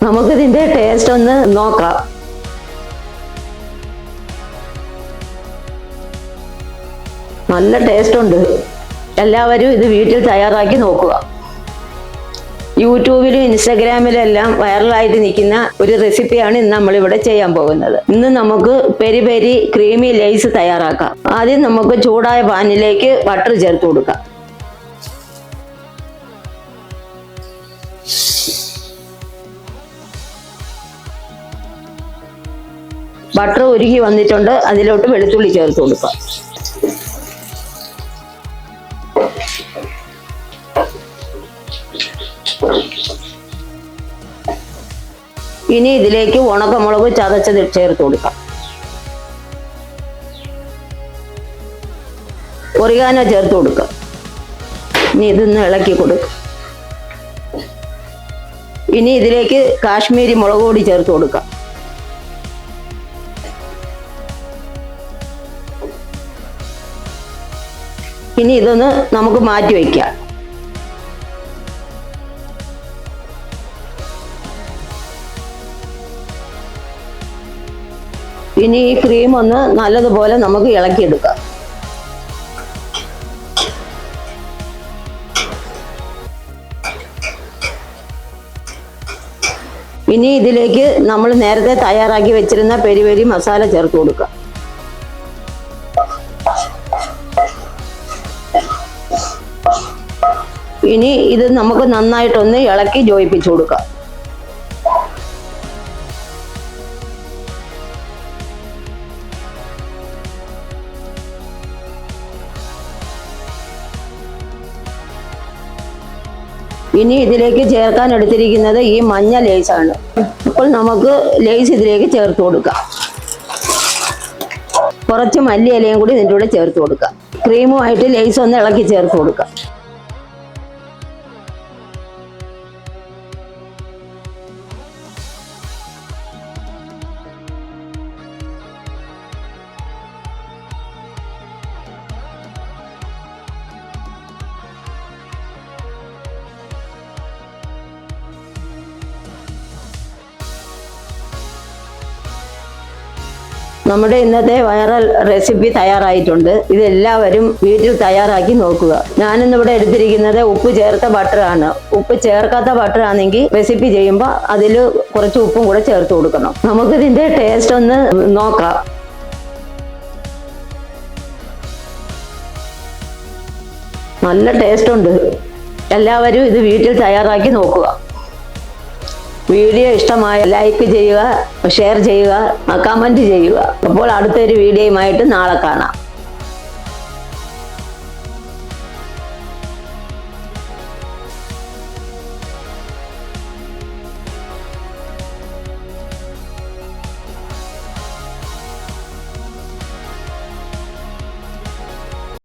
നമുക്കിതിന്റെ taste ഒന്ന് നോക്കാം. നല്ല ടേസ്റ്റ് ഉണ്ട്. എല്ലാവരും ഇത് വീട്ടിൽ തയ്യാറാക്കി നോക്കുക. യൂട്യൂബിലും ഇൻസ്റ്റഗ്രാമിലും എല്ലാം വൈറലായിട്ട് നിൽക്കുന്ന ഒരു റെസിപ്പിയാണ് ഇന്ന് നമ്മളിവിടെ ചെയ്യാൻ പോകുന്നത്. ഇന്ന് നമുക്ക് പെരി പെരി ക്രീമി ലേസ് തയ്യാറാക്കാം. ആദ്യം നമുക്ക് ചൂടായ പാനിലേക്ക് ബട്ടർ ചേർത്ത് കൊടുക്കാം. ബട്ടർ ഉരുകി വന്നിട്ടുണ്ട്. അതിലോട്ട് വെളുത്തുള്ളി ചേർത്ത് കൊടുക്കാം. ഇനി ഇതിലേക്ക് ഉണക്കമുളക് ചതച്ചത് ചേർത്ത് കൊടുക്കാം. ഒറിഗാനോ ചേർത്ത് കൊടുക്കാം. ഇനി ഇതൊന്ന് ഇളക്കി കൊടുക്കാം. ഇനി ഇതിലേക്ക് കാശ്മീരി മുളക് പൊടി ചേർത്ത് കൊടുക്കാം. ഇനി ഇതൊന്ന് നമുക്ക് മാറ്റി വയ്ക്കാം. ഇനി ഈ ക്രീം ഒന്ന് നല്ലതുപോലെ നമുക്ക് ഇളക്കിയെടുക്കാം. ഇനി ഇതിലേക്ക് നമ്മൾ നേരത്തെ തയ്യാറാക്കി വെച്ചിരുന്ന പെരി പെരി മസാല ചേർത്ത് കൊടുക്കാം. ഇനി ഇത് നമുക്ക് നന്നായിട്ടൊന്ന് ഇളക്കി യോജിപ്പിച്ചു കൊടുക്കാം. ഇനി ഇതിലേക്ക് ചേർക്കാൻ എടുത്തിരിക്കുന്നത് ഈ മഞ്ഞ ലേസാണ്. അപ്പോൾ നമുക്ക് ലേസ് ഇതിലേക്ക് ചേർത്ത് കൊടുക്കാം. കുറച്ച് മല്ലി ഇലയും കൂടി ഇതിൻ്റെ കൂടെ ചേർത്ത് കൊടുക്കാം. ക്രീമുമായിട്ട് ലേസ് ഒന്ന് ഇളക്കി ചേർത്ത് കൊടുക്കാം. നമ്മുടെ ഇന്നത്തെ വൈറൽ റെസിപ്പി തയ്യാറായിട്ടുണ്ട്. ഇതെല്ലാവരും വീട്ടിൽ തയ്യാറാക്കി നോക്കുക. ഞാനിന്നിവിടെ എടുത്തിരിക്കുന്നത് ഉപ്പ് ചേർത്ത ബട്ടറാണ്. ഉപ്പ് ചേർക്കാത്ത ബട്ടർ ആണെങ്കിൽ റെസിപ്പി ചെയ്യുമ്പോൾ അതിൽ കുറച്ച് ഉപ്പും കൂടെ ചേർത്ത് കൊടുക്കണം. നമുക്കിതിൻ്റെ ടേസ്റ്റ് ഒന്ന് നോക്കാം. നല്ല ടേസ്റ്റ് ഉണ്ട്. എല്ലാവരും ഇത് വീട്ടിൽ തയ്യാറാക്കി നോക്കുക. വീഡിയോ ഇഷ്ടമായ ലൈക്ക് ചെയ്യുക, ഷെയർ ചെയ്യുക, കമൻറ്റ് ചെയ്യുക. അപ്പോൾ അടുത്തൊരു വീഡിയോയുമായിട്ട് നാളെ കാണാം.